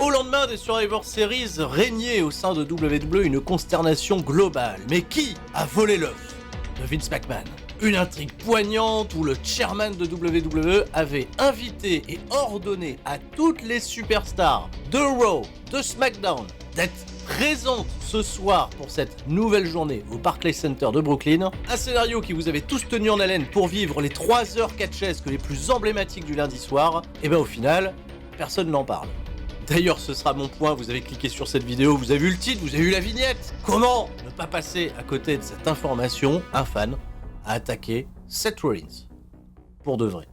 Au lendemain des Survivor Series, régnait au sein de WWE une consternation globale. Mais qui a volé l'œuf de Vince McMahon? Une intrigue poignante où le chairman de WWE avait invité et ordonné à toutes les superstars de Raw, de SmackDown, d'être présentes ce soir pour cette nouvelle journée au Barclays Center de Brooklyn. Un scénario qui vous avait tous tenu en haleine pour vivre les 3 heures catchesques les plus emblématiques du lundi soir. Et ben au final, personne n'en parle. D'ailleurs, ce sera mon point, vous avez cliqué sur cette vidéo, vous avez vu le titre, vous avez vu la vignette. Comment ne pas passer à côté de cette information? Un fan a attaqué Seth Rollins. Pour de vrai.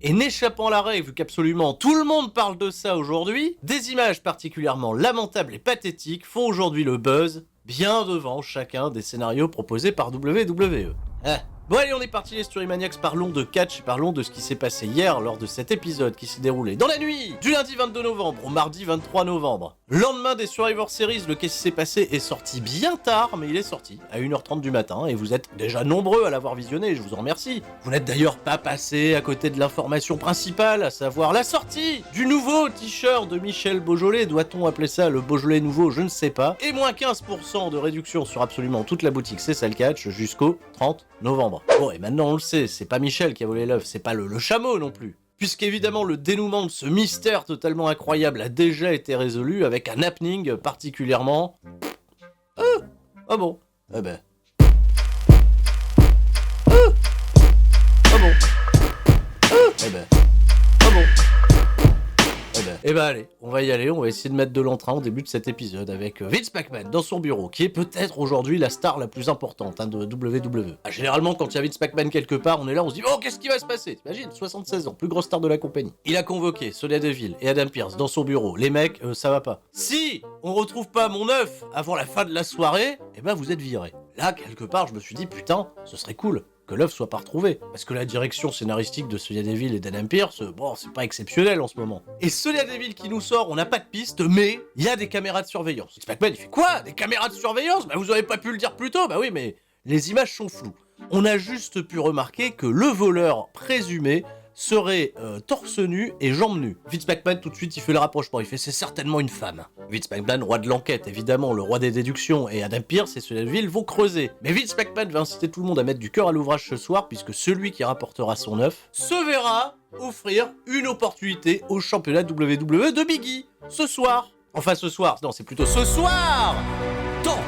Et n'échappant à la règle, vu qu'absolument tout le monde parle de ça aujourd'hui, des images particulièrement lamentables et pathétiques font aujourd'hui le buzz, bien devant chacun des scénarios proposés par WWE. Bon allez, on est parti les Storymaniacs, parlons de catch et parlons de ce qui s'est passé hier lors de cet épisode qui s'est déroulé dans la nuit du lundi 22 novembre au mardi 23 novembre. Lendemain des Survivor Series, le qu'est-ce qui s'est passé est sorti bien tard, mais il est sorti à 1h30 du matin et vous êtes déjà nombreux à l'avoir visionné et je vous en remercie. Vous n'êtes d'ailleurs pas passé à côté de l'information principale, à savoir la sortie du nouveau t-shirt de Michel Beaujolais, doit-on appeler ça le Beaujolais nouveau, je ne sais pas, et moins 15% de réduction sur absolument toute la boutique C'est ça le catch jusqu'au 30 novembre. Bon, et maintenant on le sait, c'est pas Michel qui a volé l'œuf, c'est pas le chameau non plus. Puisqu'évidemment le dénouement de ce mystère totalement incroyable a déjà été résolu avec un happening particulièrement... Ah bon. Eh ben... Ah bon. Eh ben... Ah bon. Eh ben allez, on va y aller, on va essayer de mettre de l'entrain au début de cet épisode avec Vince McMahon dans son bureau, qui est peut-être aujourd'hui la star la plus importante de WWE. Généralement, quand il y a Vince McMahon quelque part, on est là, on se dit « Oh, qu'est-ce qui va se passer ?» T'imagines, 76 ans, plus grosse star de la compagnie. Il a convoqué Sonya Deville et Adam Pearce dans son bureau. Les mecs, ça va pas. Si on retrouve pas mon œuf avant la fin de la soirée, eh ben vous êtes virés. Là, quelque part, je me suis dit « Putain, ce serait cool ». Que l'œuf soit pas retrouvé. Parce que la direction scénaristique de Sonya Deville et d'Adam Pearce, bon, c'est pas exceptionnel en ce moment. Et Sonya Deville qui nous sort, on n'a pas de piste, mais il y a des caméras de surveillance. McMahon, il fait quoi? Des caméras de surveillance? Bah vous auriez pas pu le dire plus tôt? Bah oui, mais les images sont floues. On a juste pu remarquer que le voleur présumé serait torse nu et jambes nues. Vince McMahon tout de suite il fait le rapprochement, il fait c'est certainement une femme. Vince McMahon, roi de l'enquête évidemment, le roi des déductions, et Adam Pearce et Sonya Deville vont creuser. Mais Vince McMahon va inciter tout le monde à mettre du cœur à l'ouvrage ce soir puisque celui qui rapportera son œuf se verra offrir une opportunité au championnat WWE de Big E ce soir. Enfin ce soir, non c'est plutôt ce soir dans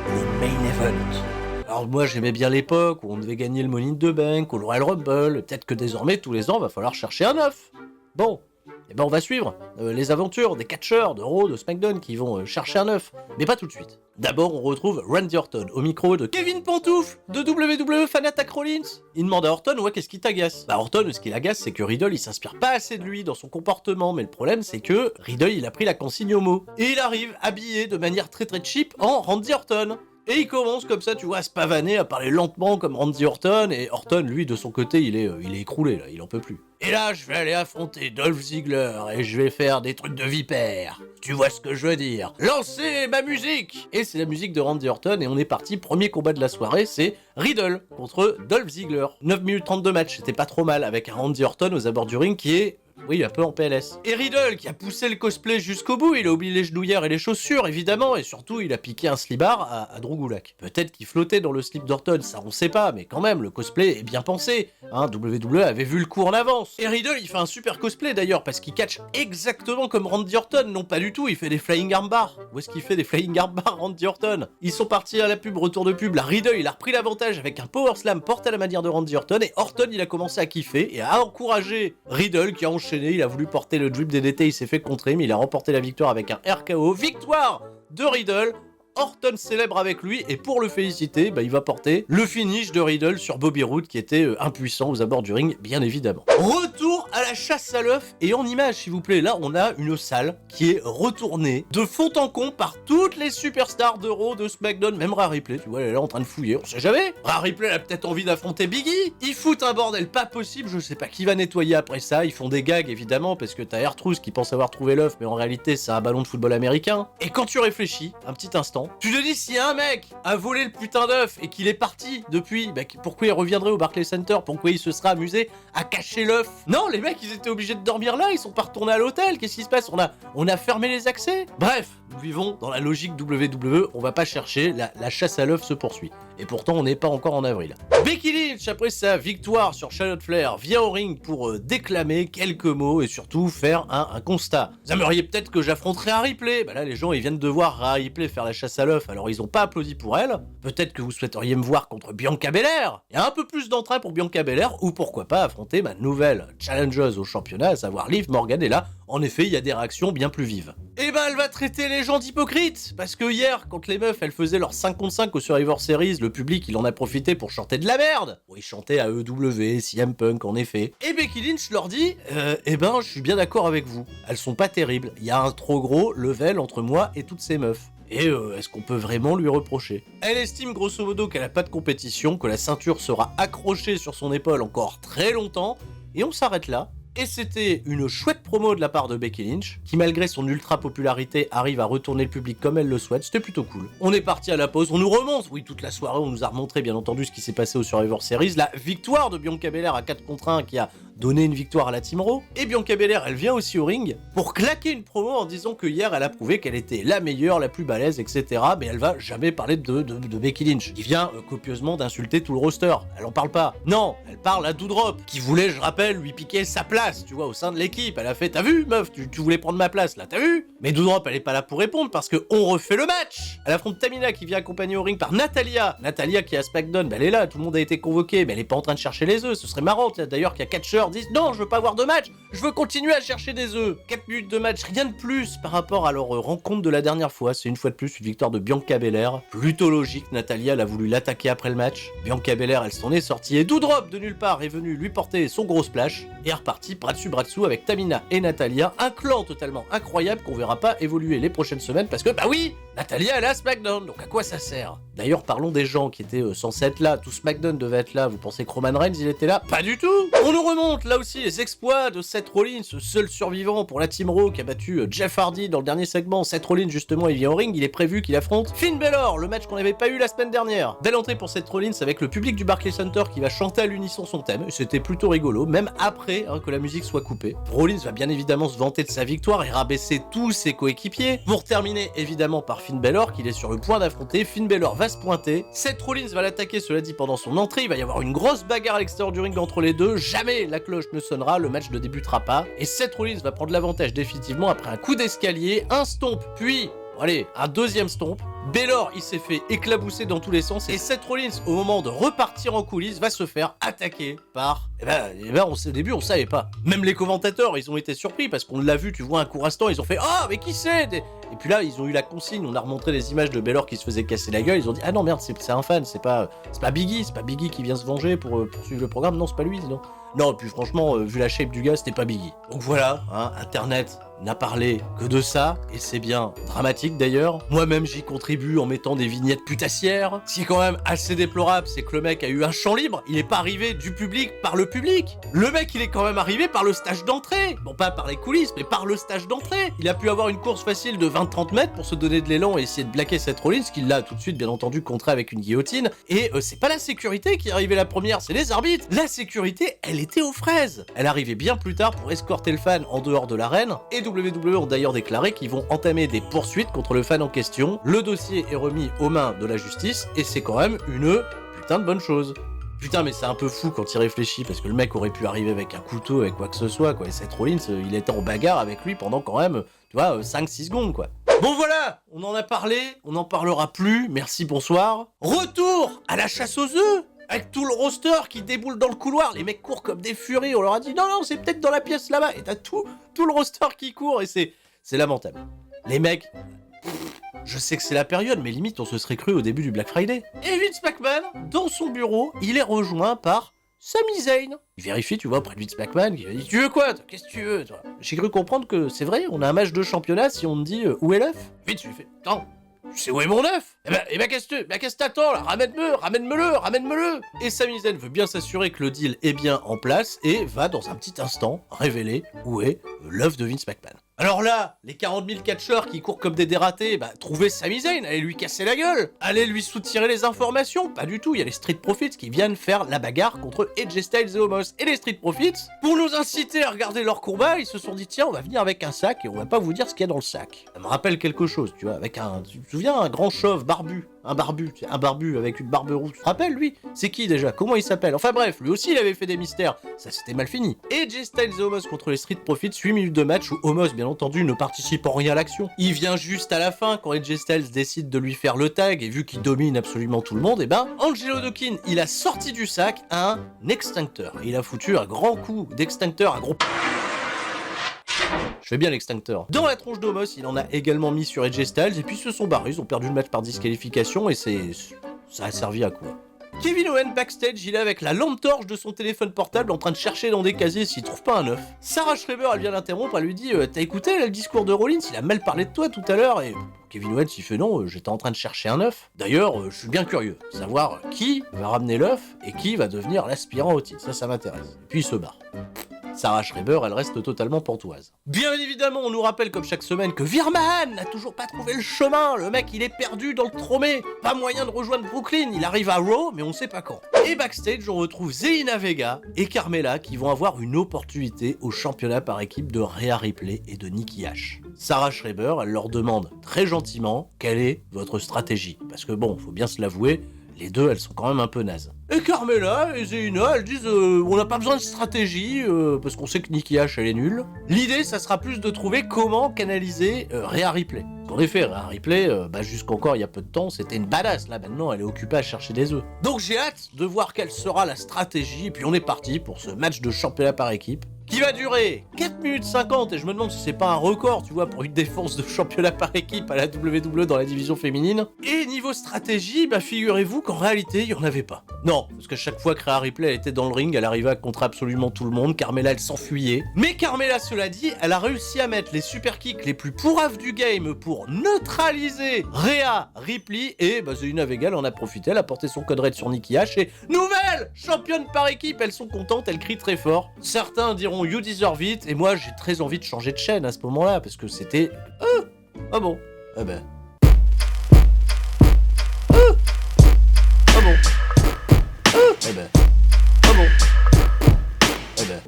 le main event. Alors moi j'aimais bien l'époque où on devait gagner le Money in the Bank, ou le Royal Rumble, peut-être que désormais tous les ans va falloir chercher un œuf. Bon, et ben on va suivre les aventures des catcheurs de Raw, de SmackDown qui vont chercher un œuf, mais pas tout de suite. D'abord on retrouve Randy Orton au micro de Kevin Pantoufle de WWE Fan Attack Rollins. Il demande à Orton ouais qu'est-ce qui t'agace? Bah Orton ce qui l'agace c'est que Riddle il s'inspire pas assez de lui dans son comportement, mais le problème c'est que Riddle il a pris la consigne au mot. Et il arrive habillé de manière très très cheap en Randy Orton. Et il commence comme ça, tu vois, à se pavaner, à parler lentement comme Randy Orton, et Orton, lui, de son côté, il est écroulé, là, il en peut plus. Et là, je vais aller affronter Dolph Ziggler, et je vais faire des trucs de vipère. Tu vois ce que je veux dire? Lancez ma musique! Et c'est la musique de Randy Orton, et on est parti, premier combat de la soirée, c'est Riddle contre Dolph Ziggler. 9 minutes 30 de match, c'était pas trop mal, avec un Randy Orton aux abords du ring qui est... Oui, un peu en PLS. Et Riddle, qui a poussé le cosplay jusqu'au bout, il a oublié les genouillères et les chaussures, évidemment, et surtout, il a piqué un slibard à Drew Gulak. Peut-être qu'il flottait dans le slip d'Orton, ça on sait pas, mais quand même, le cosplay est bien pensé. WWE avait vu le coup en avance. Et Riddle, il fait un super cosplay d'ailleurs, parce qu'il catch exactement comme Randy Orton, non pas du tout, il fait des flying armbar. Où est-ce qu'il fait des flying armbar, Randy Orton? Ils sont partis à la pub, retour de pub, la Riddle, il a repris l'avantage avec un power slam porté à la manière de Randy Orton, et Orton, il a commencé à kiffer, et à encourager Riddle, qui a enchaîné. Il a voulu porter le drip DDT, il s'est fait contrer, mais il a remporté la victoire avec un RKO. Victoire de Riddle. Orton célèbre avec lui, et pour le féliciter, il va porter le finish de Riddle sur Bobby Roode, qui était impuissant aux abords du ring, bien évidemment. Retour à la chasse à l'œuf, et en image, s'il vous plaît, là, on a une salle qui est retournée de fond en comble par toutes les superstars de Raw, de SmackDown, même Rhea Ripley, tu vois, elle est là en train de fouiller, on sait jamais. Rhea Ripley, elle a peut-être envie d'affronter Big E. Ils foutent un bordel pas possible, je sais pas qui va nettoyer après ça, ils font des gags, évidemment, parce que t'as R-Truth qui pense avoir trouvé l'œuf, mais en réalité, c'est un ballon de football américain. Et quand tu réfléchis, un petit instant, non? Tu te dis, si un mec a volé le putain d'œuf et qu'il est parti depuis, bah, pourquoi il reviendrait au Barclays Center? Pourquoi il se serait amusé à cacher l'œuf? Non, les mecs, ils étaient obligés de dormir là, ils sont pas retournés à l'hôtel. Qu'est-ce qui se passe? On a fermé les accès. Bref, nous vivons dans la logique WWE, on va pas chercher, la chasse à l'œuf se poursuit. Et pourtant, on n'est pas encore en avril. Becky Lynch, après sa victoire sur Charlotte Flair, vient au ring pour déclamer quelques mots et surtout faire un constat. Vous aimeriez peut-être que j'affronterais un Ripley. Bah là, les gens, ils viennent de voir Rhea Ripley faire la chasse à l'œuf, alors ils ont pas applaudi pour elle. Peut-être que vous souhaiteriez me voir contre Bianca Belair. Il y a un peu plus d'entrain pour Bianca Belair, ou pourquoi pas affronter ma nouvelle challengeuse au championnat, à savoir Liv Morgan. Et là, en effet, il y a des réactions bien plus vives. Et ben, elle va traiter les gens d'hypocrites, parce que hier, quand les meufs, elles faisaient leur 5 contre 5 au Survivor Series, le public, il en a profité pour chanter de la merde. Bon, ils chantaient à EW, CM Punk, en effet. Et Becky Lynch leur dit, eh ben, je suis bien d'accord avec vous. Elles sont pas terribles. Il y a un trop gros level entre moi et toutes ces meufs. Et est-ce qu'on peut vraiment lui reprocher? Elle estime grosso modo qu'elle a pas de compétition, que la ceinture sera accrochée sur son épaule encore très longtemps, et on s'arrête là. Et c'était une chouette promo de la part de Becky Lynch, qui malgré son ultra popularité arrive à retourner le public comme elle le souhaite, c'était plutôt cool. On est parti à la pause, on nous remonte, oui toute la soirée on nous a remontré bien entendu ce qui s'est passé au Survivor Series, la victoire de Bianca Belair à 4 contre 1 qui a donné une victoire à la Team Raw, et Bianca Belair elle vient aussi au ring pour claquer une promo en disant que hier elle a prouvé qu'elle était la meilleure, la plus balèze, etc. Mais elle va jamais parler de Becky Lynch, qui vient copieusement d'insulter tout le roster, elle en parle pas. Non, elle parle à Doudrop, qui voulait, je rappelle, lui piquer sa place, tu vois, au sein de l'équipe. Elle a fait, t'as vu meuf, tu voulais prendre ma place là, t'as vu? Mais Doudrop elle est pas là pour répondre parce que on refait le match. Elle affronte Tamina qui vient accompagnée au ring par Natalya qui est à SmackDown, bah, elle est là, tout le monde a été convoqué, mais elle est pas en train de chercher les œufs, ce serait marrant d'ailleurs qu'il y a catcheurs disent non, je veux pas avoir de match, je veux continuer à chercher des œufs. 4 minutes de match, rien de plus par rapport à leur rencontre de la dernière fois, c'est une fois de plus une victoire de Bianca Belair, plutôt logique. Natalya elle a voulu l'attaquer après le match, Bianca Belair elle s'en est sortie et Doudrop de nulle part est venu lui porter son gros splash et est reparti bras dessus bras dessous avec Tamina et Natalya, un clan totalement incroyable qu'on verra pas évoluer les prochaines semaines parce que bah oui, Natalya elle est à SmackDown, donc à quoi ça sert? D'ailleurs parlons des gens qui étaient censés être là, tout SmackDown devait être là, vous pensez que Roman Reigns il était là? Pas du tout. On nous remonte là aussi les exploits de Seth Rollins, ce seul survivant pour la Team Raw qui a battu Jeff Hardy dans le dernier segment. Seth Rollins justement il vient au ring, il est prévu qu'il affronte Finn Balor, le match qu'on n'avait pas eu la semaine dernière. Belle entrée pour Seth Rollins avec le public du Barclays Center qui va chanter à l'unisson son thème, c'était plutôt rigolo, même après que la musique soit coupée. Rollins va bien évidemment se vanter de sa victoire et rabaisser tous ses coéquipiers, pour terminer évidemment par Finn Balor qu'il est sur le point d'affronter. Finn Balor va se pointer, Seth Rollins va l'attaquer, cela dit pendant son entrée, il va y avoir une grosse bagarre à l'extérieur du ring entre les deux, jamais la cloche ne sonnera, le match ne débutera pas, et Seth Rollins va prendre l'avantage définitivement après un coup d'escalier, un stomp, puis allez, un deuxième stomp. Balor, il s'est fait éclabousser dans tous les sens et Seth Rollins, au moment de repartir en coulisses, va se faire attaquer par... au début, on savait pas. Même les commentateurs, ils ont été surpris parce qu'on l'a vu, tu vois, un court instant, ils ont fait « Ah, mais qui c'est ?» Et puis là, ils ont eu la consigne, on a remontré les images de Balor qui se faisait casser la gueule, ils ont dit « Ah non, merde, c'est un fan, c'est pas Biggie qui vient se venger pour suivre le programme, non, c'est pas lui, non. » Non, et puis franchement, vu la shape du gars, c'était pas Biggie. Donc voilà, Internet n'a parlé que de ça, et c'est bien dramatique d'ailleurs. Moi-même j'y contribue en mettant des vignettes putassières. Ce qui est quand même assez déplorable, c'est que le mec a eu un champ libre, il est pas arrivé du public par le public. Le mec il est quand même arrivé par le stage d'entrée. Bon, pas par les coulisses, mais par le stage d'entrée. Il a pu avoir une course facile de 20-30 mètres pour se donner de l'élan et essayer de blaquer Seth Rollins, qu'il l'a tout de suite bien entendu contré avec une guillotine. Et c'est pas la sécurité qui est arrivée la première, c'est les arbitres. La sécurité, elle était aux fraises. Elle arrivait bien plus tard pour escorter le fan en dehors de l'arène, et WWE ont d'ailleurs déclaré qu'ils vont entamer des poursuites contre le fan en question. Le dossier est remis aux mains de la justice, et c'est quand même une putain de bonne chose. Putain, mais c'est un peu fou quand il réfléchit, parce que le mec aurait pu arriver avec un couteau, avec quoi que ce soit, quoi, et Seth Rollins, il était en bagarre avec lui pendant quand même, tu vois, 5-6 secondes, quoi. Bon voilà, on en a parlé, on n'en parlera plus, merci, bonsoir. Retour à la chasse aux œufs avec tout le roster qui déboule dans le couloir, les mecs courent comme des furies, on leur a dit non, c'est peut-être dans la pièce là-bas, et t'as tout le roster qui court, et c'est lamentable. Les mecs, je sais que c'est la période, mais limite on se serait cru au début du Black Friday. Et Vince McMahon, dans son bureau, il est rejoint par Sami Zayn. Il vérifie, tu vois, auprès de Vince McMahon, il dit « Tu veux quoi, toi? Qu'est-ce que tu veux, toi ?» J'ai cru comprendre que c'est vrai, on a un match de championnat si on me dit « Où est l'œuf ?» Vince lui fait « Attends, tu sais où est mon œuf? Qu'est-ce que t'attends là? Ramène-me-le. Et Sami Zayn veut bien s'assurer que le deal est bien en place et va dans un petit instant révéler où est l'œuf de Vince McMahon. Alors là, les 40 000 catcheurs qui courent comme des dératés, bah trouvez Sami Zayn, allez lui casser la gueule, allez lui soutirer les informations, pas du tout, il y a les Street Profits qui viennent faire la bagarre contre AJ Styles et Omos. Et les Street Profits, pour nous inciter à regarder leur combat, ils se sont dit tiens, on va venir avec un sac et on va pas vous dire ce qu'il y a dans le sac. Ça me rappelle quelque chose, tu vois, avec tu te souviens, un grand chauve barbu, un barbu avec une barbe rouge, tu te rappelles lui? C'est qui déjà? Comment il s'appelle? Enfin bref, lui aussi il avait fait des mystères, ça c'était mal fini. AJ Styles et Omos contre les Street Profits, 8 minutes de match où Omos bien entendu ne participe en rien à l'action. Il vient juste à la fin quand AJ Styles décide de lui faire le tag et vu qu'il domine absolument tout le monde, et ben Angelo Dawkins il a sorti du sac un extincteur. Et il a foutu un grand coup d'extincteur, un gros... Je fais bien l'extincteur. Dans la tronche d'Omos, il en a également mis sur AJ Styles et puis ils se sont barrés, ils ont perdu le match par disqualification et ça a servi à quoi? Kevin Owens backstage, il est avec la lampe torche de son téléphone portable en train de chercher dans des casiers s'il trouve pas un œuf. Sarah Schreiber, elle vient l'interrompre, elle lui dit t'as écouté là, le discours de Rollins, il a mal parlé de toi tout à l'heure et Kevin Owens il fait non, j'étais en train de chercher un œuf. D'ailleurs, je suis bien curieux de savoir qui va ramener l'œuf et qui va devenir l'aspirant au titre, ça m'intéresse. Puis il se barre. Sarah Schreiber, elle reste totalement pantoise. Bien évidemment, on nous rappelle comme chaque semaine que Virman n'a toujours pas trouvé le chemin. Le mec, il est perdu dans le tromé. Pas moyen de rejoindre Brooklyn. Il arrive à Raw, mais on sait pas quand. Et backstage, on retrouve Zelina Vega et Carmella qui vont avoir une opportunité au championnat par équipe de Rhea Ripley et de Nikki Ash. Sarah Schreiber, elle leur demande très gentiment quelle est votre stratégie. Parce que bon, faut bien se l'avouer, les deux, elles sont quand même un peu nazes. Et Carmella et Zelina, elles disent on n'a pas besoin de stratégie, parce qu'on sait que Nikki Ash, elle est nulle. L'idée, ça sera plus de trouver comment canaliser Rhea Ripley. En effet, Rhea Ripley, jusqu'encore il y a peu de temps, c'était une badass. Là, maintenant, elle est occupée à chercher des œufs. Donc j'ai hâte de voir quelle sera la stratégie. Et puis on est parti pour ce match de championnat par équipe, qui va durer 4 minutes 50, et je me demande si c'est pas un record, tu vois, pour une défense de championnat par équipe à la WWE dans la division féminine. Et niveau stratégie, figurez-vous qu'en réalité, il y en avait pas. Non, parce qu'à chaque fois que Rhea Ripley elle était dans le ring, elle arrivait à contre absolument tout le monde, Carmella elle s'enfuyait. Mais Carmella, cela dit, elle a réussi à mettre les super kicks les plus pourraves du game pour neutraliser Rhea Ripley, et Zelina Vega elle en a profité, elle a porté son code red sur Nikki Ash, et nouvelle championne par équipe, elles sont contentes, elles crient très fort. Certains diront you deserve it, et moi j'ai très envie de changer de chaîne à ce moment-là, parce que c'était... Ah bon. Ah ben... Ah bon. Eh ben... Ah bon. Eh ben...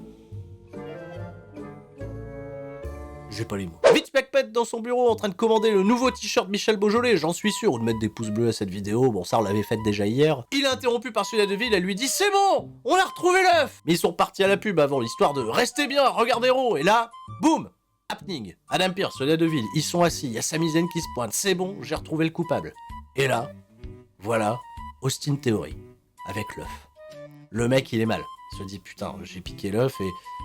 J'ai pas les mots. Vince McMahon dans son bureau en train de commander le nouveau t-shirt Michel Beaujolais, j'en suis sûr, ou de mettre des pouces bleus à cette vidéo, bon ça on l'avait fait déjà hier. Il est interrompu par Sonia Deville, elle lui dit c'est bon, on a retrouvé l'œuf. Mais ils sont partis à la pub avant, l'histoire de restez bien, regardez Raw, et là, boum, happening. Adam Pearce, Sonia Deville, ils sont assis, il y a Sami Zayn qui se pointe, c'est bon, j'ai retrouvé le coupable. Et là, voilà, Austin Theory, avec l'œuf. Le mec il est mal, il se dit putain, j'ai piqué l'œuf,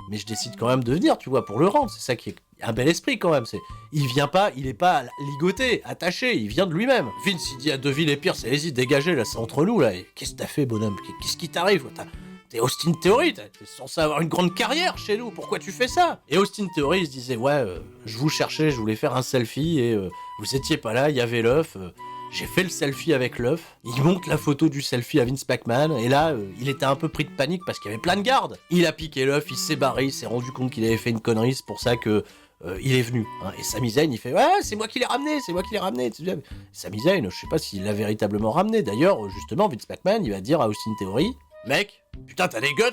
mais je décide quand même de venir, tu vois, pour le rendre, c'est ça qui est... Un bel esprit quand même, il vient pas, il est pas ligoté, attaché, il vient de lui-même. Vince il dit à Deville et Pierce, allez-y, dégagez, là c'est entre nous là, et qu'est-ce que t'as fait bonhomme, qu'est-ce qui t'arrive, t'es Austin Theory, t'es censé avoir une grande carrière chez nous, pourquoi tu fais ça? Et Austin Theory il se disait ouais, je vous cherchais, je voulais faire un selfie et vous étiez pas là, il y avait l'œuf, j'ai fait le selfie avec l'œuf, il montre la photo du selfie à Vince McMahon, et là, il était un peu pris de panique parce qu'il y avait plein de gardes. Il a piqué l'œuf, il s'est barré, il s'est rendu compte qu'il avait fait une connerie, c'est pour ça que il est venu. Hein. Et Sami Zayn, il fait ouais, c'est moi qui l'ai ramené, c'est moi qui l'ai ramené. Sami Zayn, je sais pas s'il l'a véritablement ramené. D'ailleurs, justement, Vince McMahon, il va dire à Austin Theory, mec, putain, t'as des guts,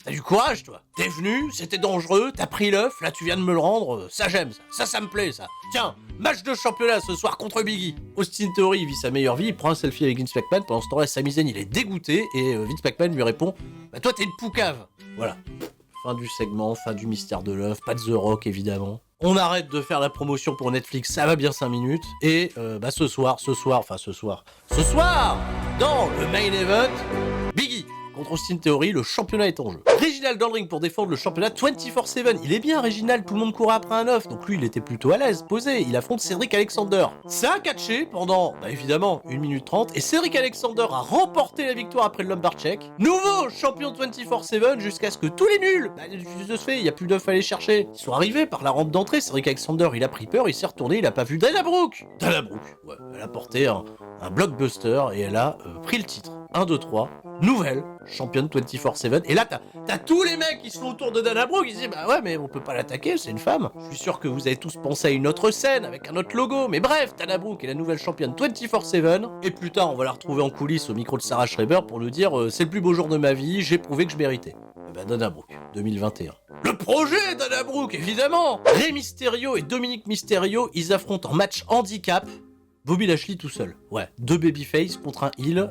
t'as du courage, toi. T'es venu, c'était dangereux, t'as pris l'œuf, là tu viens de me le rendre, ça j'aime, ça me plaît, ça. Tiens, match de championnat ce soir contre Biggie. Austin Theory, il vit sa meilleure vie, il prend un selfie avec Vince McMahon, pendant ce temps-là, Sami Zayn, il est dégoûté, et Vince McMahon lui répond, bah toi t'es une poucave. Voilà. Fin du segment, fin du mystère de l'œuf, pas de The Rock évidemment. On arrête de faire la promotion pour Netflix, ça va bien 5 minutes. Et ce soir, dans le main event, Biggie contre Austin Theory, le championnat est en jeu. Reginald dans le ring pour défendre le championnat 24/7. Il est bien Reginald, tout le monde courait après un œuf, donc lui il était plutôt à l'aise, posé. Il affronte Cedric Alexander. Ça a catché pendant, évidemment, 1 minute 30, et Cedric Alexander a remporté la victoire après le lumbar check. Nouveau champion 24/7 jusqu'à ce que tous les nuls, de ce fait, il n'y a plus d'œufs à aller chercher. Ils sont arrivés par la rampe d'entrée, Cedric Alexander il a pris peur, il s'est retourné, il a pas vu Dana Brooke. Dana Brooke, ouais, elle a porté un blockbuster et elle a pris le titre. 1, 2, 3. nouvelle championne 24/7. Et là, t'as tous les mecs qui sont autour de Dana Brooke, qui disent bah ouais, mais on peut pas l'attaquer, c'est une femme. Je suis sûr que vous avez tous pensé à une autre scène avec un autre logo, mais bref, Dana Brooke est la nouvelle championne 24/7. Et plus tard, on va la retrouver en coulisses au micro de Sarah Schreiber pour nous dire c'est le plus beau jour de ma vie, j'ai prouvé que je méritais. Et bah Dana Brooke, 2021. Le projet Dana Brooke, évidemment. Rey Mysterio et Dominic Mysterio, ils affrontent en match handicap Bobby Lashley tout seul. Ouais, 2 babyface contre un heel,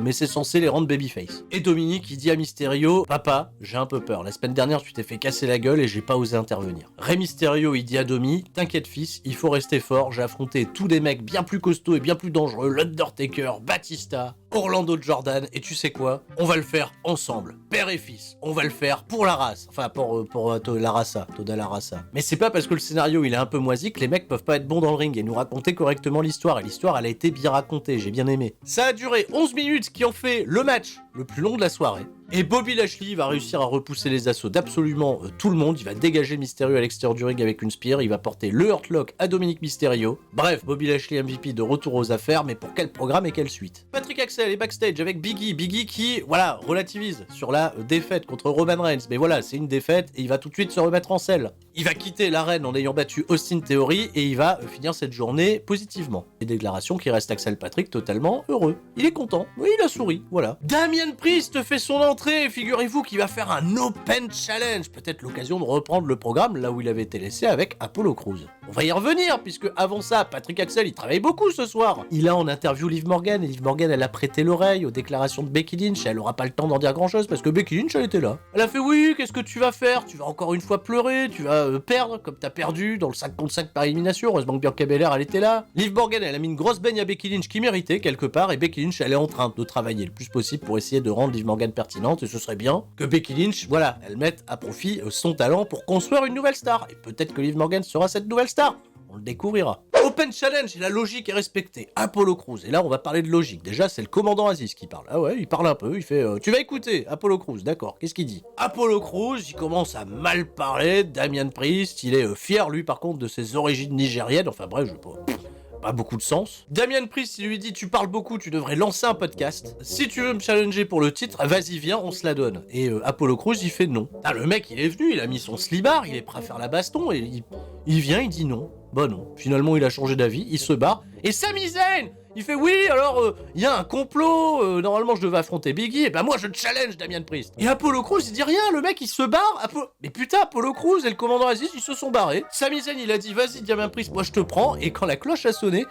mais c'est censé les rendre babyface. Et Dominique, il dit à Mysterio, papa, j'ai un peu peur. La semaine dernière, tu t'es fait casser la gueule et j'ai pas osé intervenir. Rey Mysterio, il dit à Domi, t'inquiète fils, il faut rester fort. J'ai affronté tous des mecs bien plus costauds et bien plus dangereux, l'Undertaker, Batista, Orlando Jordan, et tu sais quoi? On va le faire ensemble, père et fils. On va le faire pour la race. Enfin, pour la raça, Toda la raça. Mais c'est pas parce que le scénario, il est un peu moisi que les mecs peuvent pas être bons dans le ring et nous raconter correctement l'histoire. Et l'histoire, elle a été bien racontée, j'ai bien aimé. Ça a duré 11 minutes, qui ont fait le match le plus long de la soirée. Et Bobby Lashley va réussir à repousser les assauts d'absolument tout le monde. Il va dégager Mysterio à l'extérieur du ring avec une spear. Il va porter le Hurt Lock à Dominic Mysterio. Bref, Bobby Lashley MVP de retour aux affaires, mais pour quel programme et quelle suite? Patrick Axel est backstage avec Biggie. Biggie qui, voilà, relativise sur la défaite contre Roman Reigns. Mais voilà, c'est une défaite et il va tout de suite se remettre en selle. Il va quitter l'arène en ayant battu Austin Theory et il va finir cette journée positivement. Des déclarations qui restent Axel Patrick totalement heureux. Il est content. Oui, il a souri. Voilà. Damien Priest fait son entrée. Figurez-vous qu'il va faire un Open Challenge. Peut-être l'occasion de reprendre le programme là où il avait été laissé avec Apollo Crews. On va y revenir puisque avant ça, Patrick Axel, il travaille beaucoup ce soir. Il a en interview Liv Morgan et Liv Morgan, elle a prêté l'oreille aux déclarations de Becky Lynch. Elle aura pas le temps d'en dire grand-chose parce que Becky Lynch, elle était là. Elle a fait oui, qu'est-ce que tu vas faire? Tu vas encore une fois pleurer, tu vas perdre comme t'as perdu dans le 5 contre 5 par élimination. Heureusement que Bianca Belair, elle était là. Liv Morgan, elle a mis une grosse baigne à Becky Lynch qui méritait quelque part et Becky Lynch, elle est en train de travailler le plus possible pour essayer de rendre Liv Morgan pertinente et ce serait bien que Becky Lynch, voilà, elle mette à profit son talent pour construire une nouvelle star. Et peut-être que Liv Morgan sera cette nouvelle star. On le découvrira. Open Challenge, et la logique est respectée. Apollo Crews, et là on va parler de logique. Déjà c'est le commandant Aziz qui parle. Ah ouais, il parle un peu, il fait tu vas écouter Apollo Crews, d'accord, qu'est-ce qu'il dit? Apollo Crews, il commence à mal parler de Damien Priest, il est fier lui par contre de ses origines nigériennes, enfin bref, je sais pas beaucoup de sens. Damien Priest, il lui dit tu parles beaucoup, tu devrais lancer un podcast. Si tu veux me challenger pour le titre, vas-y viens, on se la donne. Et Apollo Crews, il fait non. Ah, le mec, il est venu, il a mis son slibard, il est prêt à faire la baston, et il vient, il dit non. Bah non. Finalement, il a changé d'avis, il se barre. Et Sami Zayn, il fait oui, alors il y a un complot, normalement je devais affronter Biggie, et bah moi je challenge Damien Priest. Et Apollo Crews il dit rien, le mec il se barre, mais putain Apollo Crews et le commandant Aziz ils se sont barrés. Sami Zayn il a dit vas-y Damien Priest, moi je te prends, et quand la cloche a sonné,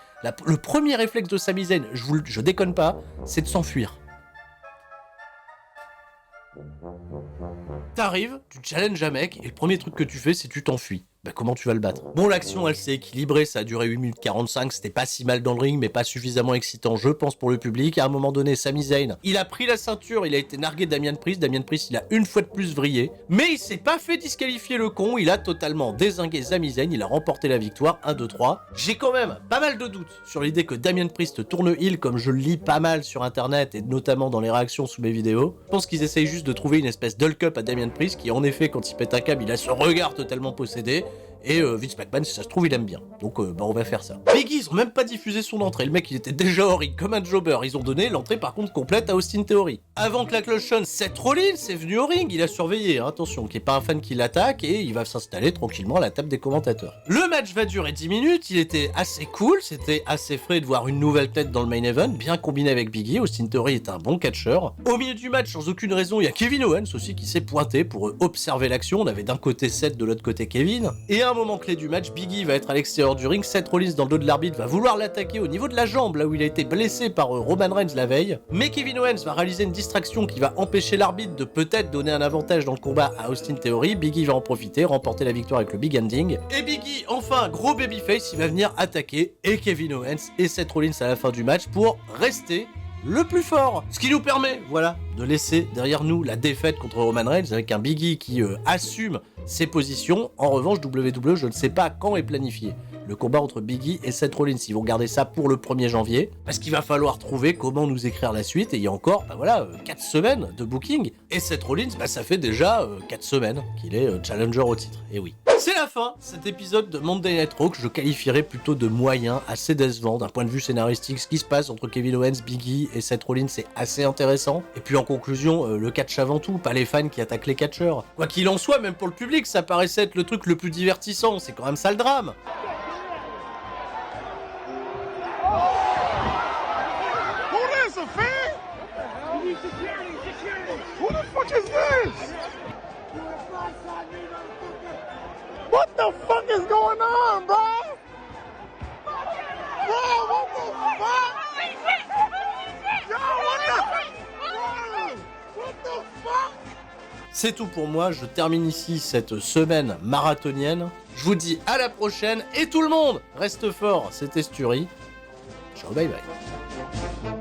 le premier réflexe de Sami Zayn, je déconne pas, c'est de s'enfuir. T'arrives, tu challenges un mec, et le premier truc que tu fais c'est tu t'enfuis. Bah comment tu vas le battre? Bon, l'action elle s'est équilibrée, ça a duré 8 minutes 45, c'était pas si mal dans le ring, mais pas suffisamment excitant, je pense, pour le public. À un moment donné, Sami Zayn, il a pris la ceinture, il a été nargué de Damien Priest, il a une fois de plus vrillé, mais il s'est pas fait disqualifier le con, il a totalement dézingué Sami Zayn, il a remporté la victoire, 1, 2, 3. J'ai quand même pas mal de doutes sur l'idée que Damien Priest tourne heel, comme je le lis pas mal sur internet, et notamment dans les réactions sous mes vidéos. Je pense qu'ils essayent juste de trouver une espèce d'hulk-up à Damien Priest, qui en effet, quand il pète un câble, il a ce regard totalement possédé. Et Vince McMahon, si ça se trouve, il aime bien. Donc, on va faire ça. Biggie, ils ont même pas diffusé son entrée. Le mec, il était déjà hors ring, comme un jobber. Ils ont donné l'entrée, par contre, complète à Austin Theory. Avant que la cloche sonne, Seth Rollins est venu au ring. Il a surveillé, hein, attention, qu'il n'y ait pas un fan qui l'attaque. Et il va s'installer tranquillement à la table des commentateurs. Le match va durer 10 minutes. Il était assez cool. C'était assez frais de voir une nouvelle tête dans le main event, bien combiné avec Biggie. Austin Theory est un bon catcheur. Au milieu du match, sans aucune raison, il y a Kevin Owens aussi qui s'est pointé pour observer l'action. On avait d'un côté Seth, de l'autre côté Kevin. Et à un moment clé du match, Biggie va être à l'extérieur du ring, Seth Rollins dans le dos de l'arbitre va vouloir l'attaquer au niveau de la jambe, là où il a été blessé par Roman Reigns la veille, mais Kevin Owens va réaliser une distraction qui va empêcher l'arbitre de peut-être donner un avantage dans le combat à Austin Theory. Biggie va en profiter, remporter la victoire avec le big ending, et Biggie, enfin gros babyface, il va venir attaquer et Kevin Owens et Seth Rollins à la fin du match pour rester le plus fort. Ce qui nous permet, voilà, de laisser derrière nous la défaite contre Roman Reigns avec un Biggie qui assume ses positions. En revanche, WWE, je ne sais pas quand est planifié le combat entre Biggie et Seth Rollins. Ils vont garder ça pour le 1er janvier, parce qu'il va falloir trouver comment nous écrire la suite, et il y a encore, 4 semaines de booking, et Seth Rollins, ça fait déjà 4 semaines qu'il est challenger au titre, et oui. C'est la fin. Cet épisode de Monday Night Raw que je qualifierais plutôt de moyen, assez décevant d'un point de vue scénaristique. Ce qui se passe entre Kevin Owens, Big E et Seth Rollins, c'est assez intéressant. Et puis en conclusion, le catch avant tout, pas les fans qui attaquent les catcheurs. Quoi qu'il en soit, même pour le public, ça paraissait être le truc le plus divertissant. C'est quand même ça le drame. What the fuck is going on, bro? Bro, what the fuck? Yo, what the fuck? C'est tout pour moi, je termine ici cette semaine marathonienne. Je vous dis à la prochaine et tout le monde reste fort, c'était Sturi. Ciao, bye bye.